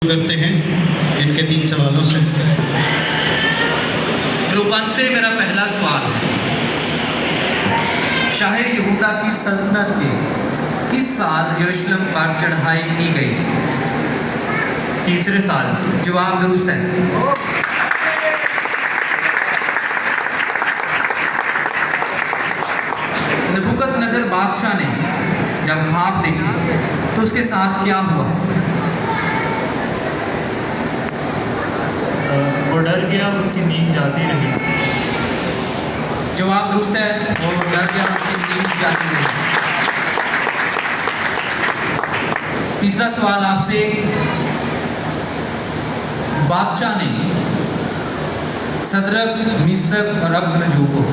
करते हैं इनके 3 सवालों से। ग्रुप 1 से मेरा पहला सवाल है, शाह यहूदा की सल्तनत के किस साल यरूशलेम पर चढ़ाई की गई? तीसरे साल। जवाब दुरुस्त है। नबूकदनेस्सर बादशाह ने जब ख्वाब देखे तो उसके साथ क्या हुआ? वो डर गया, उसकी नींद जाती रही। जवाब दुरुस्त है, वो डर गया, उसकी नींद जाती रही। तीसरा सवाल आपसे, बादशाह ने सदरक, मिसक और अबदनगो को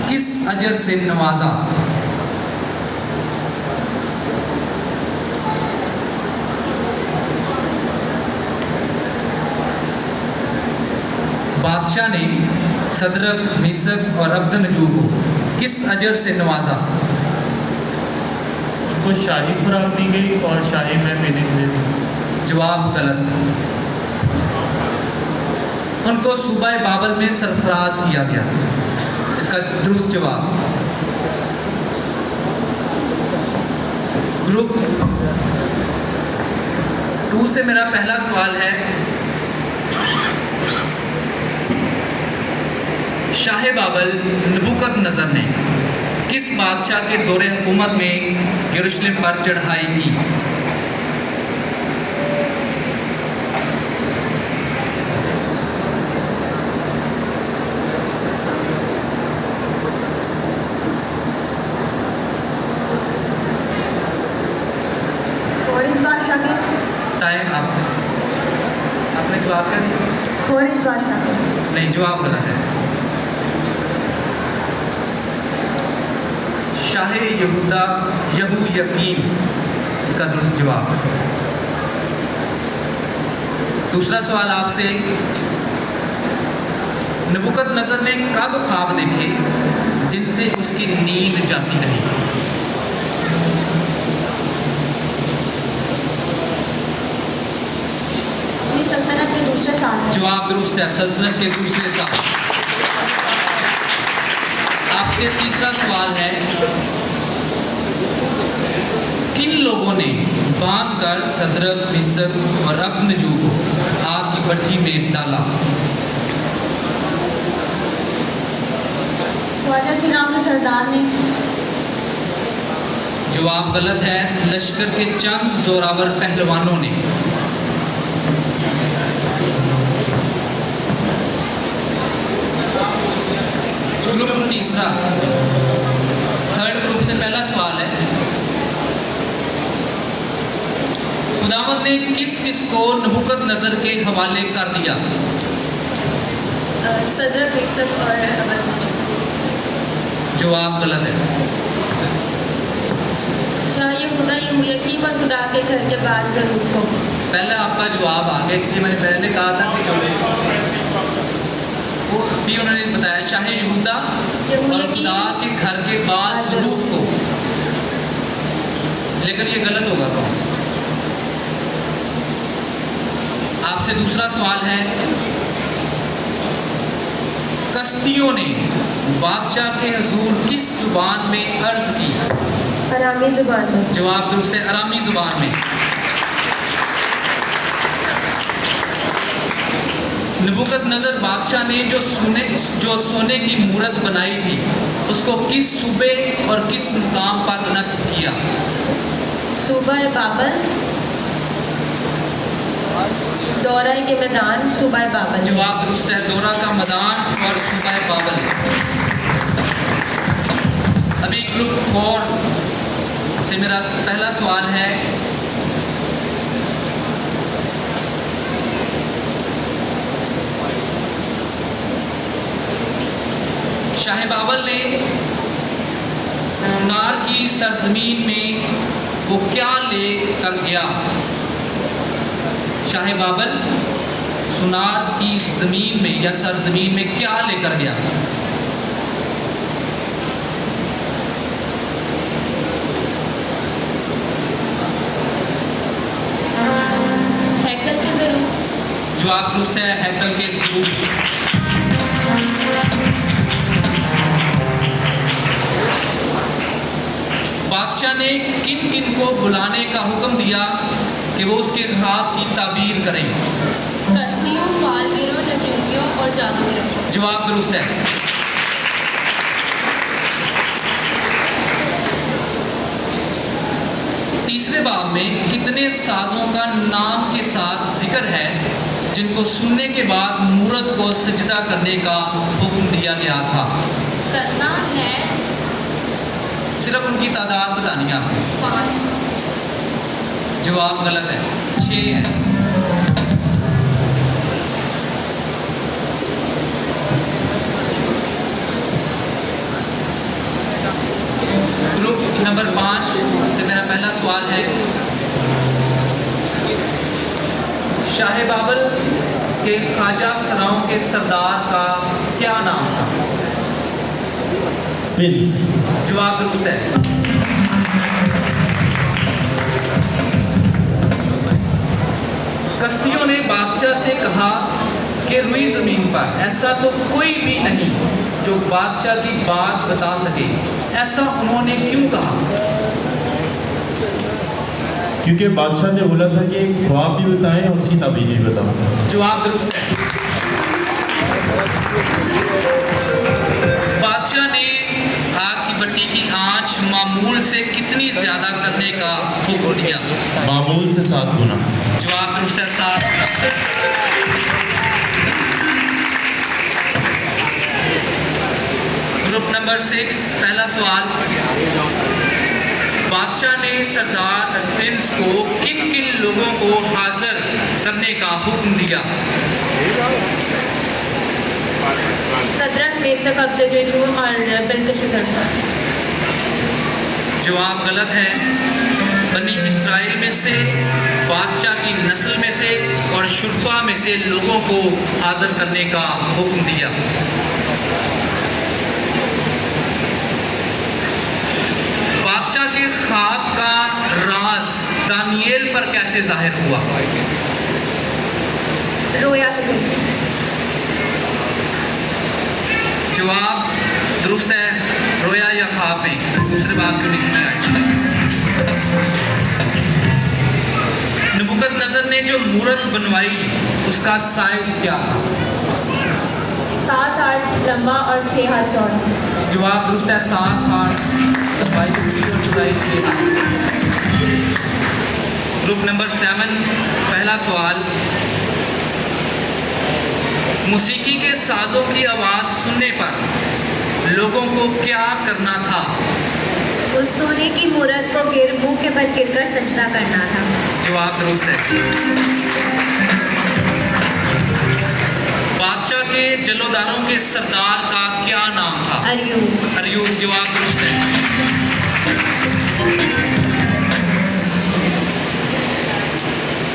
किस अजर से नवाजा? बादशाह ने सदरक, मिसक और अबदनगो को किस अजर से नवाजा? उनको शाही खुराक दी गई और शाही में पीने के लिए। जवाब गलत। उनको सूबा बाबल में सरफराज किया गया। इसका दुरुस्त जवाब। ग्रुप 2 से मेरा पहला सवाल है, शाह बाबल नबूकदनेस्सर ने किस बादशाह के दौरे हुकूमत में यरूशलेम पर चढ़ाई की? खोरिस बादशाह के। टाइम आप आपने जवाब क्या दिया? खोरिस बादशाह के। नहीं, जवाब गलत है। शाह यहूदा यहूयकीम इसका दुरुस्त जवाब। दूसरा सवाल आपसे, नबूकदनेस्सर ने कब ख्वाब देखे जिनसे उसकी नींद जाती रही? अपनी सल्तनत के दूसरे साल में। जवाब दुरुस्त है, सल्तनत के दूसरे साल। आपसे तीसरा सवाल है, किन लोगों ने बांधकर सदरक, मिसक और अबदनगो को आग की भट्ठी में डाला? ख्वाजा श्री राम के सरदार ने। जवाब गलत है, लश्कर के चंद जोरावर पहलवानों ने। ग्रुप तीसरा, थर्ड ग्रुप से पहला सवाल है, खुदावंद ने किस किस को नबूकदनेस्सर के हवाले कर दिया? सदरक, मिसक और अबदनगो। जवाब गलत है। शाह यहूदा यहूयकीम और खुदा के घर के बाद ज़रूफ को। पहले आपका जवाब आ गया, इसलिए मैंने पहले कहा था कि जो वो भी उन्होंने बताया, शाह यहूदा और खुदा के घर के बाद ज़रूफ को, लेकिन ये गलत होगा। तो आपसे दूसरा सवाल है, कश्तियों ने बादशाह के हुजूर किस जुबान में अर्ज की? अरामी ज़ुबान में। जवाब दुरुस्त है, अरामी जुबान में। नबूकदनेस्सर बादशाह ने जो सोने की मूरत बनाई थी उसको किस सूबे और किस मुकाम पर नस्ब किया? सूबा बाबल, दौरा के मैदान, सूबा बाबल। जवाब दुरुस्त है, दौरा का मैदान और सूबा बाबल। अभी ग्रुप 4 से मेरा पहला सवाल है, शाह बाबल ने सुनार की सरजमीन में वो क्या ले कर गया? शाह बाबल सुनार की जमीन में या सरजमीन में क्या लेकर गया? हैकल जवाब दुरुस्त है, हैकल के ज़रूफ। बादशाह ने किन किन को बुलाने का हुक्म दिया कि वो उसके ख्वाब की ताबीर करें? कत्नियों, फालगिरों, नजूमियों और जादूगरों। जवाब दुरुस्त है। तीसरे बाब में कितने साजों का नाम के साथ जिक्र है जिनको सुनने के बाद मूरत को सजदा करने का हुक्म दिया गया था? करना है सिर्फ उनकी तादाद बतानी है आपको। 5। जवाब गलत है, 6 है। ग्रुप नंबर 5 से मेरा पहला सवाल है, शाह बाबर के ख्वाजा सराओं के सरदार का क्या नाम था? स्पिन। जवाब दुरुस्त है। कस्तियों ने बादशाह से कहा कि रुई जमीन पर ऐसा तो कोई भी नहीं जो बादशाह की बात बता सके। ऐसा उन्होंने क्यों कहा? क्योंकि बादशाह ने बोला था कि ख्वाब भी बताएं और उसकी ताबीर भी बताओ। जवाब दुरुस्त है। बादशाह ने आग की भट्टी की आंच मामूल से कितनी ज्यादा करने का हुक्म दिया? मामूल से 7 गुना। जवाब दुरुस्त है, 7 गुना। ग्रुप नंबर 6 पहला सवाल, बादशाह ने सरदार अस्पिन्स को किन किन लोगों को हाजिर करने का हुक्म दिया? सदरक, मेसक, अब्दुल और बिल्तशज़र। जवाब गलत है। बनी इस्राइल में से, बादशाह की नस्ल में से और शुरफा में से लोगों को हाजिर करने का हुक्म दिया। बादशाह के ख्वाब का राज दानिएल पर कैसे जाहिर हुआ? रोया के ज़रिए। जवाब दुरुस्त है, रोया या ख्वाब में। दूसरे बाब के नीचे आए। नबूकदनेस्सर ने जो मूरत बनवाई उसका साइज क्या था? 7 हाथ लंबा और 6 हाथ चौड़ा। जवाब दुरुस्त है, 7 हाथ लंबाई और चौड़ाई 6 हाथ। ग्रुप नंबर 7 पहला सवाल, मौसीकी के साजों की आवाज़ सुनने पर लोगों को क्या करना था? उस सोने की मूरत को मुंह के बल गिरकर सजदा करना था। जवाब दुरुस्त है। बादशाह के जलोदारों के सरदार का क्या नाम था? अरयूब। अरयूब। जवाब दुरुस्त है।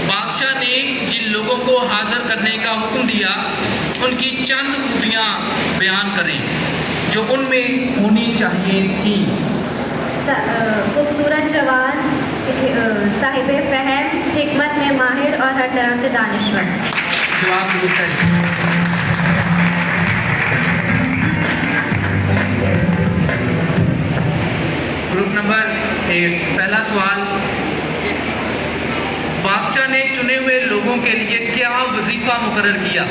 बादशाह ने जिन लोगों को हाजिर करने का हुक्म दिया उनकी चंद खूबियां बयान करें जो उनमें होनी चाहिए थी। खूबसूरत जवान, साहिब फहम, हिकमत में माहिर और हर तरह से दानिश्वर। जवाब दुरुस्त है। ग्रुप नंबर 8 पहला सवाल, बादशाह ने चुने हुए लोगों के लिए क्या वजीफा मुकर्रर किया?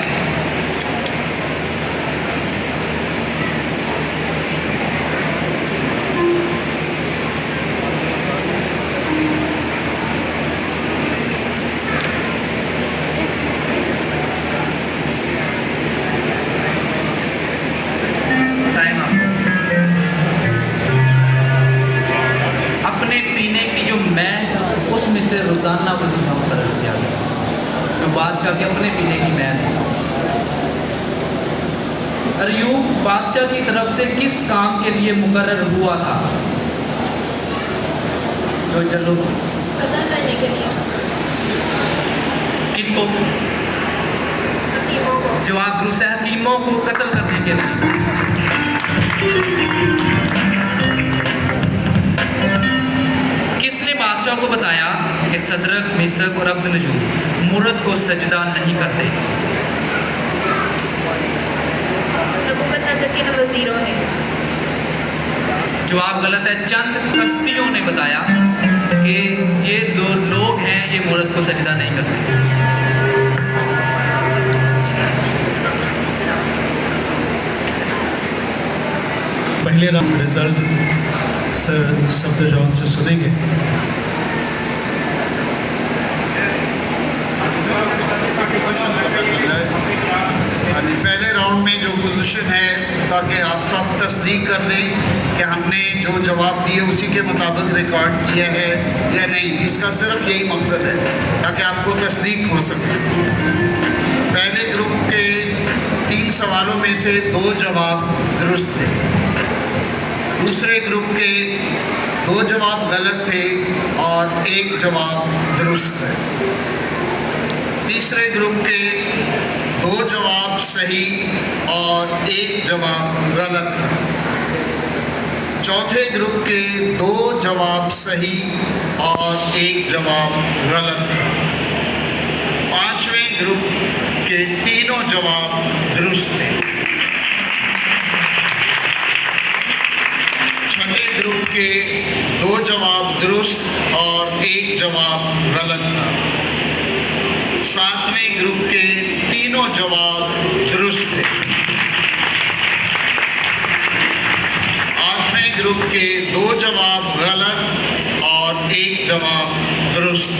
टाइम आपको। अपने पीने की जो मैं उसमें से रोजाना वजीफा मुकर्रर किया गया। तो बादशाह के अपने पीने की मैं है। अय्यूब बादशाह की तरफ से किस काम के लिए मुकर्रर हुआ था? तो चलो कत्ल करने के लिए। किनको? हकीमों को। जवाब दुरुस्त है, हकीमों को कत्ल करने के लिए। किसने बादशाह को बताया कि सदरक, मिसक और अब्दुन्नजूम मूरत को सजदा नहीं करते। नबूकदनेस्सर के वज़ीरों ने। जवाब गलत है। चंद कस्तियों ने बताया कि ये दो लोग हैं, ये मूरत को सजदा नहीं करते। पहले राउंड रिजल्ट सर सफदरजमान से सुनेंगे। पहले राउंड में जो पोजीशन है, ताकि आप सब तस्दीक कर दें कि हमने जो जवाब दिए उसी के मुताबिक रिकॉर्ड किया है या नहीं। इसका सिर्फ यही मकसद है ताकि आपको तस्दीक हो सके। पहले ग्रुप के 3 सवालों में से 2 जवाब दुरुस्त थे। दूसरे ग्रुप के 2 जवाब गलत थे और 1 जवाब दुरुस्त है। तीसरे ग्रुप के 2 जवाब सही और 1 जवाब गलत था। चौथे ग्रुप के 2 जवाब सही और 1 जवाब गलत था। पांचवें ग्रुप के 3 जवाब दुरुस्त थे। छठे ग्रुप के 2 जवाब दुरुस्त और 1 जवाब गलत था। सातवें ग्रुप के 3 जवाब दुरुस्त थे। आठवें ग्रुप के 2 जवाब गलत और 1 जवाब दुरुस्त।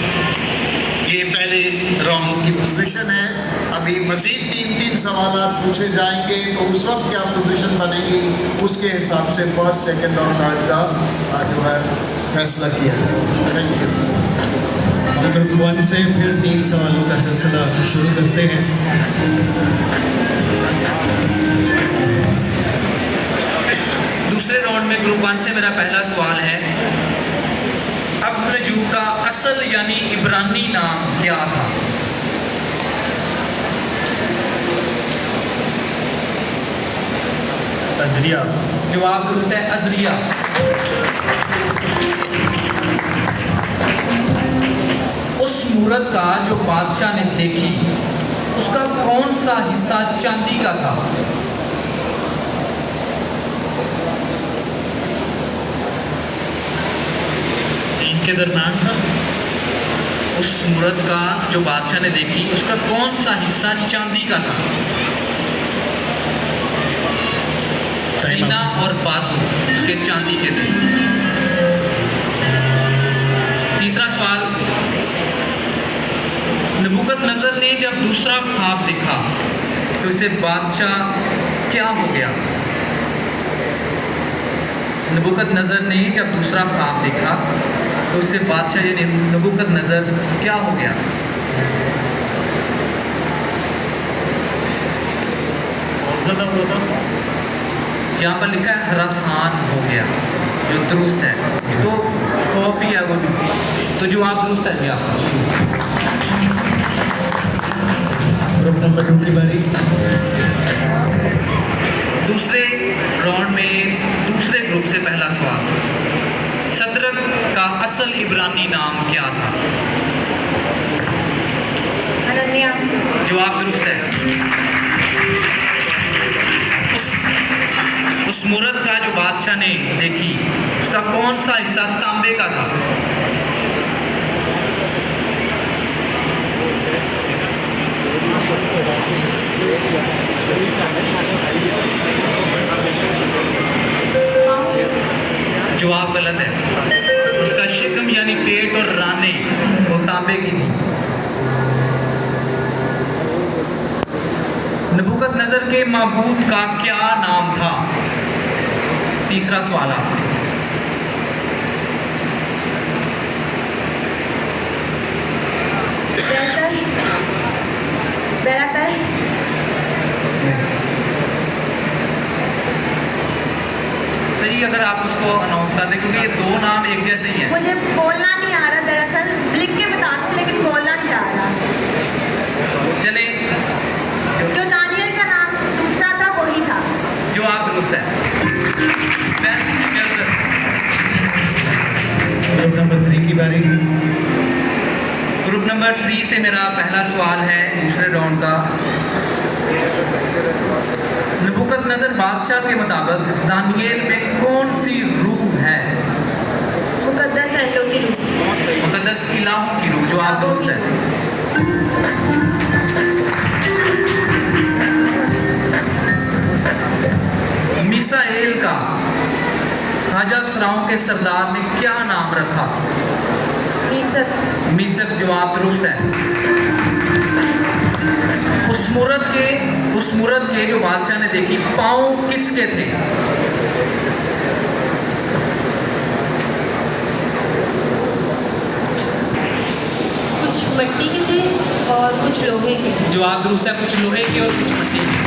ये पहले राउंड की पोजीशन है। अभी मजीद 3-3 सवाल पूछे जाएंगे, तो उस वक्त क्या पोजीशन बनेगी उसके हिसाब से फर्स्ट, सेकंड और थर्ड का जो है फैसला किया जाएगा। Thank you. हम ग्रुप 1 से फिर 3 सवालों का सिलसिला शुरू करते हैं। दूसरे राउंड में ग्रुप 1 से मेरा पहला सवाल है, अब्दुन्नजूम का असल यानी इब्रानी नाम क्या था? अजरिया। जवाब दुरुस्त है, अजरिया। उस मूरत का जो बादशाह ने देखी उसका कौन सा हिस्सा चांदी का था? सीन के दरम्यान था। उस मूरत का जो बादशाह ने देखी उसका कौन सा हिस्सा चांदी का था? सीना और बाजू उसके चांदी के थे। तीसरा सवाल, नबूकदनेस्सर ने जब दूसरा ख्वाब देखा तो इसे बादशाह क्या हो गया? नबूकदनेस्सर ने जब दूसरा ख्वाब देखा तो इससे बादशाह यानी नबूकदनेस्सर क्या हो गया? और ज़्यादा हुआ था। यहाँ पर लिखा है हरासान हो गया, जो दुरुस्त है। तो खौफ ही है वो भी, तो जो आप दुरुस्त है आपका। ग्रुप नंबर 2 की बारी। दूसरे राउंड में दूसरे ग्रुप से पहला सवाल, सदरक का असल इब्रानी नाम क्या था? अनन्या। जवाब दुरुस्त है। उस मूरत का जो बादशाह ने देखी उसका कौन सा हिस्सा तांबे का था? जवाब गलत है। उसका शिकम यानी पेट और राने वो तांबे की थी। नबूकदनेस्सर के माबूद का क्या नाम था? तीसरा सवाल आपसे। बेलाकश। सही, अगर आप उसको अनाउंस कर दें, क्योंकि ये 2 नाम एक जैसे ही हैं। मुझे बोलना नहीं आ रहा, दरअसल लिख के बता दूँ लेकिन बोलना नहीं आ रहा। चले, जो दानियल का नाम दूसरा था वही था। जवाब दुरुस्त है। ग्रुप नंबर 3 की बारी। नंबर 3 से मेरा पहला सवाल है दूसरे राउंड का। नबूकदनेस्सर बादशाह के मुताबिक दानिएल में कौन सी रूह है? मुकद्दस एंडों की रूह। मुकद्दस इलाहों की रूह। जवाब दुरुस्त है। मिसाएल का ख्वाजा सराओं के सरदार ने क्या नाम रखा? मीसक। मीसक। जवाब दुरुस्त है। उस मूरत के जो बादशाह ने देखी, पांव किसके थे? कुछ मिट्टी के थे और कुछ लोहे के। जवाब दुरुस्त है। कुछ लोहे के और कुछ मिट्टी के।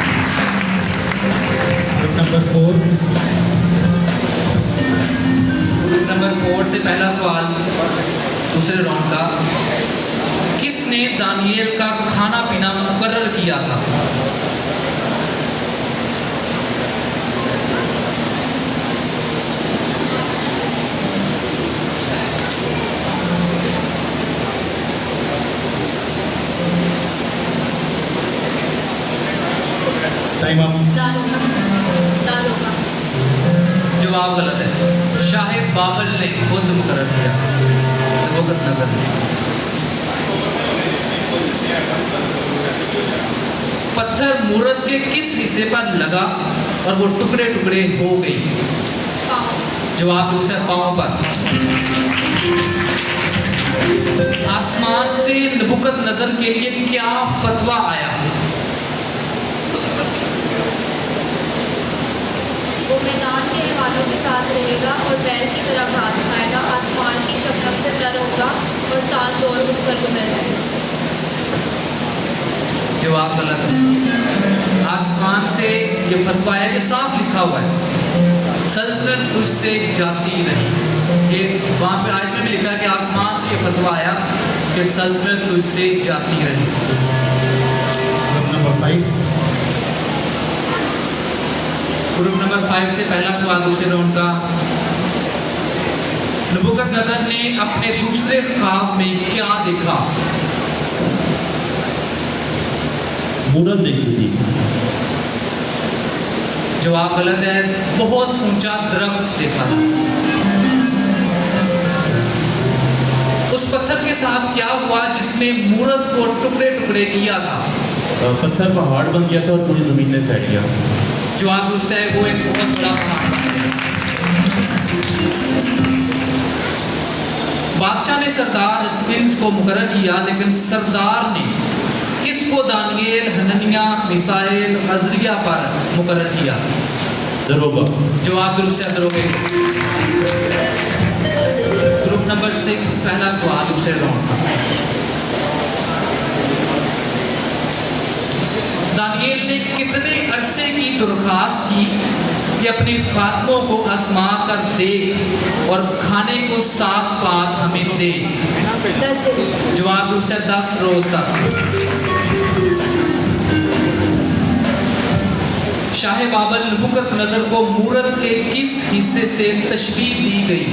Group number 4। ग्रुप नंबर 4 से पहला सवाल दूसरे राउंड का। किसने दानिएल का खाना पीना मुकर्रर किया था? Time up. दानों का। जवाब गलत है। शाह बाबल ने खुद मुकर्रर किया। नबूकदनेस्सर ने। पत्थर मूरत के किस हिस्से पर लगा और वो टुकड़े टुकड़े हो गई? जवाब दुरुस्त है। पांव पर। आसमान से नबूकदनेस्सर के लिए क्या फतवा आया? वो मैदान के हैवानों के साथ रहेगा और बैल की तरह घास खाएगा। आसमान की शबनम से तर होगा और 7 दौर उस पर गुजर जाएगा। जवाब गलत है। आसमान से ये फतवा है कि साफ लिखा हुआ है, सल्तनत तुझसे जाती नहीं। ये वहाँ पे आयत में भी लिखा है कि आसमान से ये फतवा आया कि सल्तनत तुझसे जाती रही। Group number 5। ग्रुप नंबर 5 से पहला सवाल दूसरे राउंड का। नबूकदनेस्सर ने अपने दूसरे ख्वाब में क्या देखा? मूरत देखी थी। जवाब गलत है। बहुत ऊंचा दरख्त देखा था। उस पत्थर के साथ क्या हुआ जिसने मूरत को टुकड़े टुकड़े किया था? पत्थर पहाड़ बन गया था और पूरी जमीन में फैल गया। जवाब दुरुस्त है। वो एक बहुत बड़ा पहाड़ बन गया। बादशाह ने सरदार स्पिन्स को मुकर्रर किया, लेकिन सरदार ने किसको दानिएल, हननिया, मिसाएल, अजरिया पर मुकर्रर किया? दरोगा। जवाब दुरुस्त है। दरोगे। ग्रुप नंबर 6 पहला सवाल दूसरे राउंड का। दानिएल ने कितने अरसे की दरख्वास्त की कि अपने खात्मों को आजमा कर देख और खाने को साफ पाक हमें दे? 10 दिन। जवाब दुरुस्त है। 10 रोज तक। शाह बाबल नबूकदनेस्सर को मूरत के किस हिस्से से तशबीह दी गई?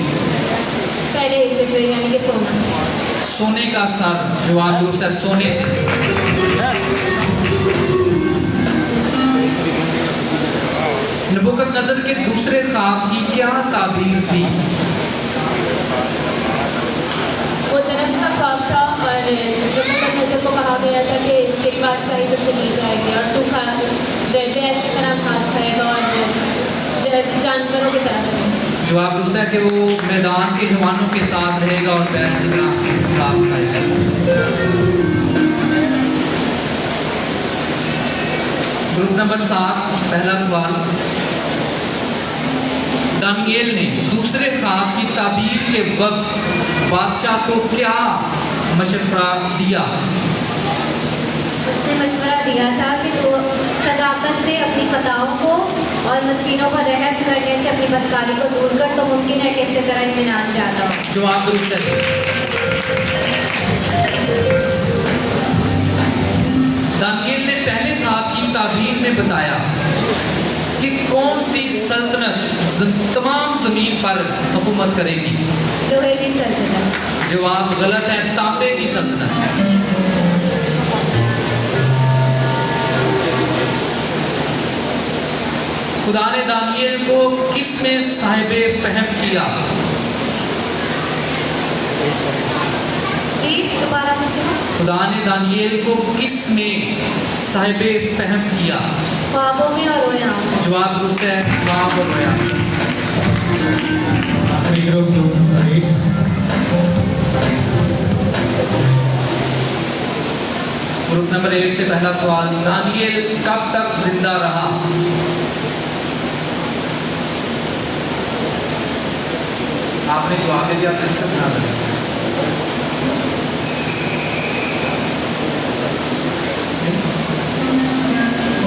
पहले हिस्से से, यानी कि सोना। सोने का सर। जवाब दुरुस्त है। सोने से। नबूकदनेस्सर के दूसरे ख्वाब की क्या ताबीर थी? वो दरख्त का ख्वाब था और नबूकदनेस्सर को कहा गया था कि तेरी बादशाही तुझसे ली जाएगी और तू बैल की तरह घास खाएगा और जानवरों की तरह रहेगा। जवाब दुरुस्त है कि वो मैदान के हैवानों के साथ रहेगा और बैल की तरह घास खाएगा। ग्रुप नंबर 7 पहला सवाल। दानिएल ने दूसरे ख्वाब की ताबीर के वक्त बादशाह को क्या मशवरा दिया? उसने मशवरा दिया था कि तो सदाकत से अपनी खताओं को और मस्कीनों पर रहम करने से अपनी बदकारी को दूर कर, तो मुमकिन है कि इससे तरह इत्मीनान से आता हो। जवाब दुरुस्त है। दानिएल ने पहले ख्वाब की ताबीर में बताया कि कौन सी सल्तनत तमाम ज़मीन पर हुकूमत करेगी? लोहे की सल्तनत। जवाब गलत है, तांबे की सल्तनत है। खुदा ने दानियल को किस में साहिबे फहम किया? जी दोबारा पूछो। खुदा ने दानियल को किस में साहिबे फहम किया? ख्वाबों में और रोयाओं में। जवाब दुरुस्त है, ख्वाब और रोया। आखिरी ग्रुप नंबर 8। ग्रुप नंबर 8 से पहला सवाल, दानियल कब तक जिंदा रहा? आपने जवाब दे दिया, आप डिस्कस ना करें।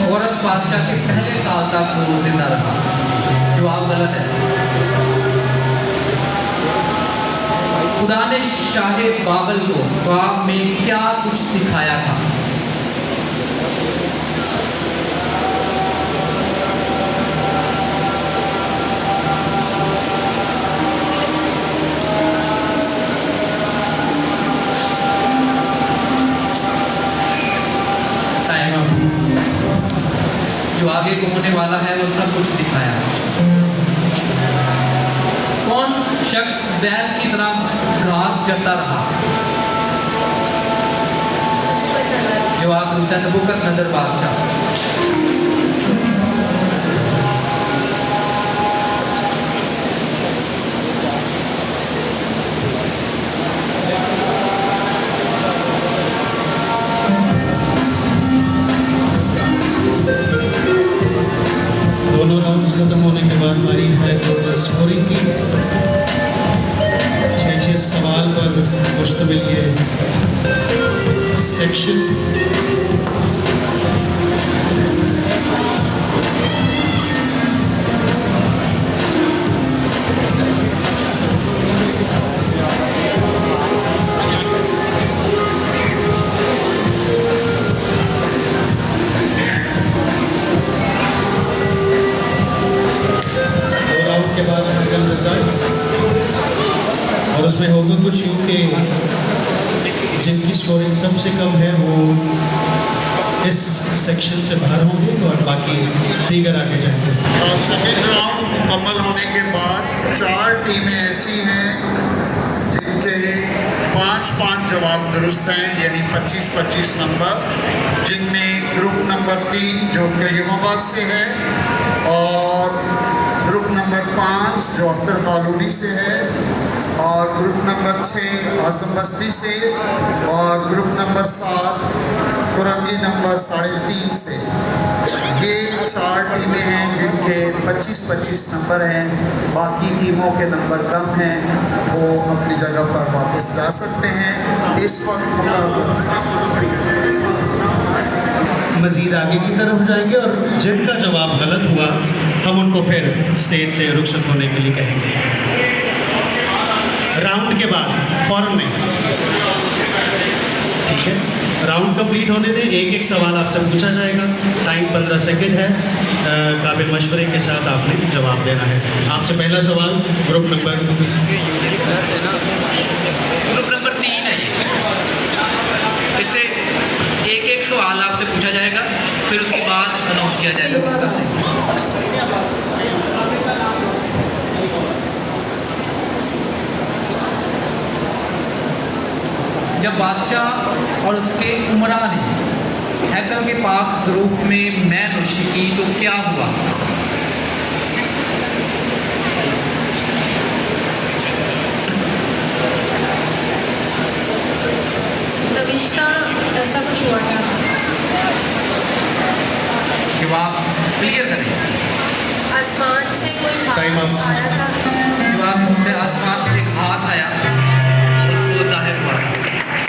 खोरस बादशाह के पहले साल तक वो जिंदा रहा। जवाब गलत है। खुदा ने शाह बाबल को ख्वाब में क्या कुछ दिखाया था? जो आगे को होने वाला है वो सब कुछ दिखाया। कौन शख्स बैल की तरह घास चरता रहा? जवाब नबूकदनेस्सर बादशाह। दोनों राउंड्स खत्म होने के बाद बारी है टोटल स्कोरिंग की। 6 सवाल पर मुश्तमिल ये सेक्शन। के बाद फाइनल रिजल्ट, और उसमें होगा कुछ यूँ कि जिनकी स्कोरिंग सबसे कम है वो इस सेक्शन से बाहर होंगे और बाकी दीगर आगे जाएंगे। सेकेंड राउंड मुकम्मल होने के बाद 4 टीमें ऐसी हैं जिनके 5-5 जवाब दुरुस्त हैं, यानी 25-25 नंबर, जिनमें ग्रुप नंबर 3 जो करीमाबाद से है, और ग्रुप नंबर 5 जो अख्तर कॉलोनी से है, और ग्रुप नंबर 6 आजम बस्ती से, और ग्रुप नंबर 7 कुरंगी नंबर 3.5 से। ये 4 टीमें हैं जिनके 25-25 नंबर हैं। बाकी टीमों के नंबर कम हैं, वो अपनी जगह पर वापस जा सकते हैं। इस वक्त मुकाबला मज़ीद आगे की तरफ जाएंगे और जिनका जवाब गलत हुआ हम उनको फिर स्टेज से रुखसत होने के लिए कहेंगे। राउंड के बाद फौरन में, ठीक है, राउंड कंप्लीट होने दें। एक सवाल आपसे पूछा जाएगा। टाइम 15 सेकंड है। काबिल मशवरे के साथ आपने जवाब देना है। आपसे पहला सवाल ग्रुप नंबर 3 है। इससे एक सवाल आपसे पूछा जाएगा, फिर उसके बाद अनाउंस किया जाएगा किसका सही। जब बादशाह और उसके उमरा ने हैकल के पाक ज़रूफ में मैं नोशी की तो क्या हुआ? नविश्ता ऐसा कुछ हुआ क्या? जवाब क्लियर करें। आसमान से कोई टाइम हाथ अप। आया था। जवाब मुझसे आसमान से एक हाथ आया, उसको जाहिर हुआ,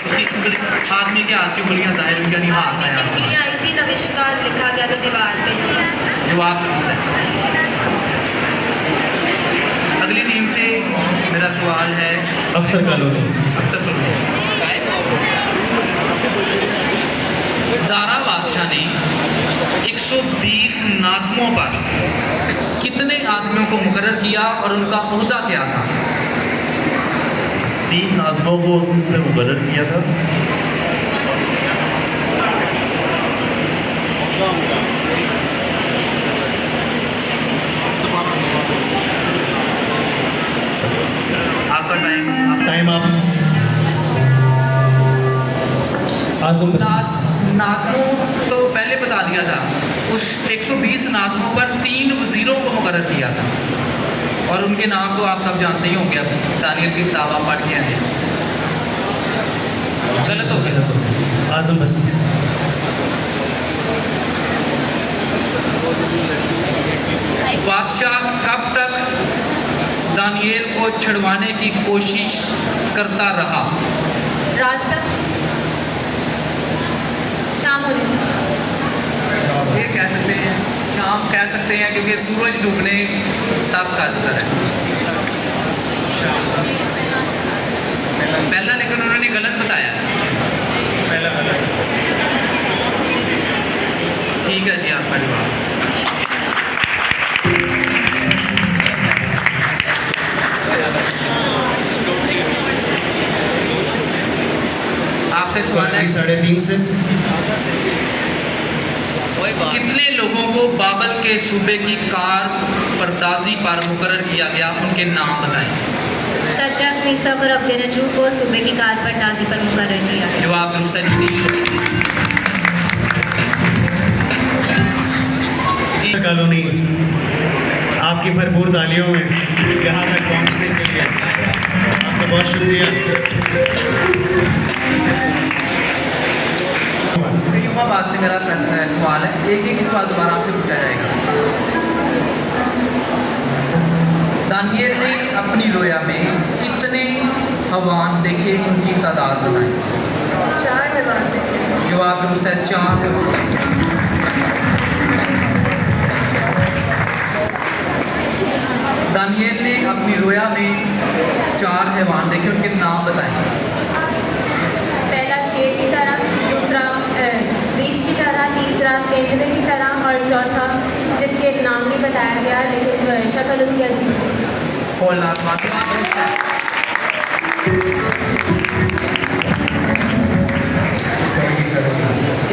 उसकी आदमी के हाथ की उंगलियां जाहिर हुई, यानी हाथ आया। उंगलियां आई थी, नविश्ता लिखा गया था दीवार पे। जवाब दुरुस्त है। अगली टीम से मेरा सवाल है अख्तर कॉलोनी। अख्तर कॉलोनी। दारा बादशाह ने 120 नाज़मों पर कितने आदमियों को मुकर्रर किया और उनका ओहदा क्या था? 3 नाज़िमों को उसने मुकर्रर किया था। आपका टाइम टाइम आप आजम नाज़िमों तो पहले बता दिया था। उस 120 नाज़िमों पर 3 वज़ीरों को मुकर्रर किया था और उनके नाम तो आप सब जानते ही होंगे। अब दानियल की किताब आप पढ़ के आए हैं। गलत हो गया। आजम बस्ती से। बादशाह कब तक दानियल को छुड़वाने की कोशिश करता रहा? रात तक, शाम होने तक। ये कह सकते हैं, शाम कह सकते हैं क्योंकि सूरज डूबने तक का जिक्र है। पहला लेकिन उन्होंने गलत बताया। पहला गलत। ठीक है जी, आपका जवाब। आपसे सवाल है 3:30 से। कितने लोगों को बाबल के सूबे की कार परदाजी पर मुकर्रर किया गया? उनके नाम बताएं। सदरक, मीसक और अब्दुन्नजू को सूबे की कार पर ताज़ी पर मुकर्रर किया गया। जवाब दुरुस्त है जी। कॉलोनी आपकी भरपूर तालियों में यहाँ तक पहुँचने के लिए आपका बहुत शुक्रिया। युवाबाद से मेरा सवाल है, एक सवाल दोबारा आपसे पूछा जाएगा। दानियल ने अपनी रोया में कितने हवान देखे? उनकी तादाद बताएं। 4 हवान देखे। जवाब दुरुस्त है, 4 हवान। दानियल ने अपनी रोया में 4 हैवान देखे, उनके नाम बताएं। पहला शेर की तरह, दूसरा रीछ की तरह, तीसरा तेंदुए की तरह और चौथा जिसके नाम नहीं बताया गया लेकिन शक्ल उसकी अजीब थी। होलनाथ माता दुरुस्त है।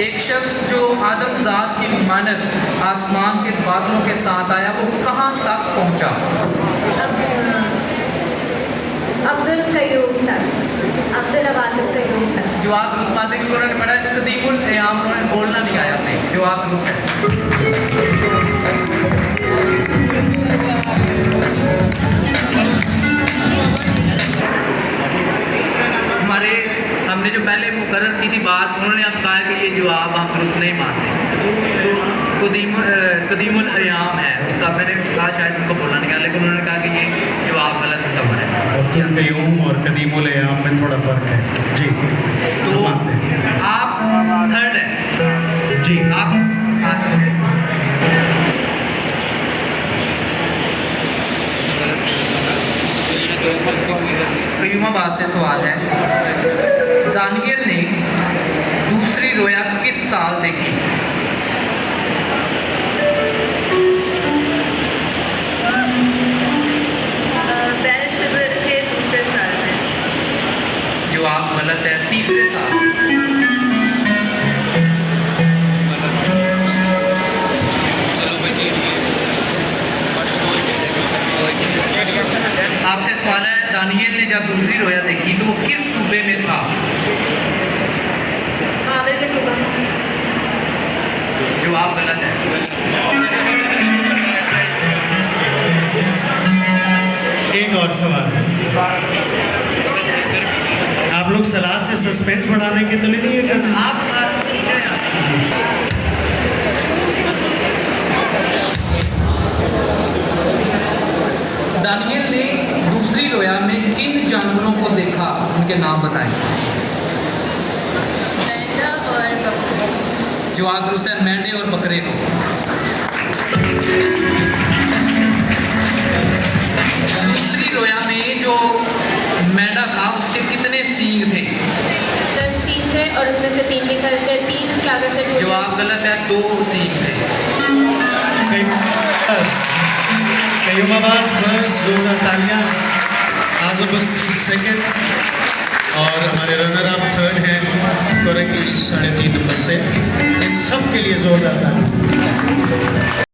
एक शख्स जो आदमजात की मानद आसमान के बादलों के साथ आया, वो कहाँ तक पहुँचा? अब्दुल कयूम तक, अब्दुल अवादुल कयूम तक। जवाब दुरुस्त माते की उन्होंने पढ़ा है। कदीमुल अयाम उन्होंने बोलना नहीं आया अपने। जवाब दुरुस्त है। हमारे हमने जो पहले मुकर्रर की थी बात, उन्होंने अब कहा कि ये जवाब हम दुरुस्त नहीं मानते। तो कदीमुल अयाम है उसका, मैंने कहा शायद उनको बोलना नहीं आया लेकिन उन्होंने कहा कि ये जवाब गलत सफर है। अब्दुल कयूम और कदीमुल अयाम में थोड़ा फ़र्क है जी। तो आप थर्ड है जी, आप आ सकते हैं। कयूमाबाद से सवाल है, दानियल ने दूसरी रोया किस साल देखी? बेलशज़र के दूसरे साल में। जवाब गलत है, तीसरे साल। आपसे सवाल है, दानियल ने जब दूसरी रोया देखी तो वो किस सूबे में था? बाबल के सूबा। जवाब गलत है। एक और सवाल है, आप लोग सलाह से सस्पेंस बढ़ाने के तो नहीं है करना? आप आ सकते हैं। दानियल ने दूसरी रोया में किन जानवरों को देखा? उनके नाम बताएं। मेंढा और बकरा। जवाब दुरुस्त है, मेंढे और बकरे को। दूसरी रोया में जो मेंढा था उसके कितने सींग थे? 10 सींग थे और उसमें से 3 निकलते, 3 उसके आगे से टूटे। जवाब गलत है, 2 सींग थे। कहीं कयूमाबाद फर्स्ट, जोरदार तालियां। आजम बस्ती सेकंड और हमारे रनर अप थर्ड हैं कोरंगी 3.5 नंबर से। इन सब के लिए जोरदार तालियां।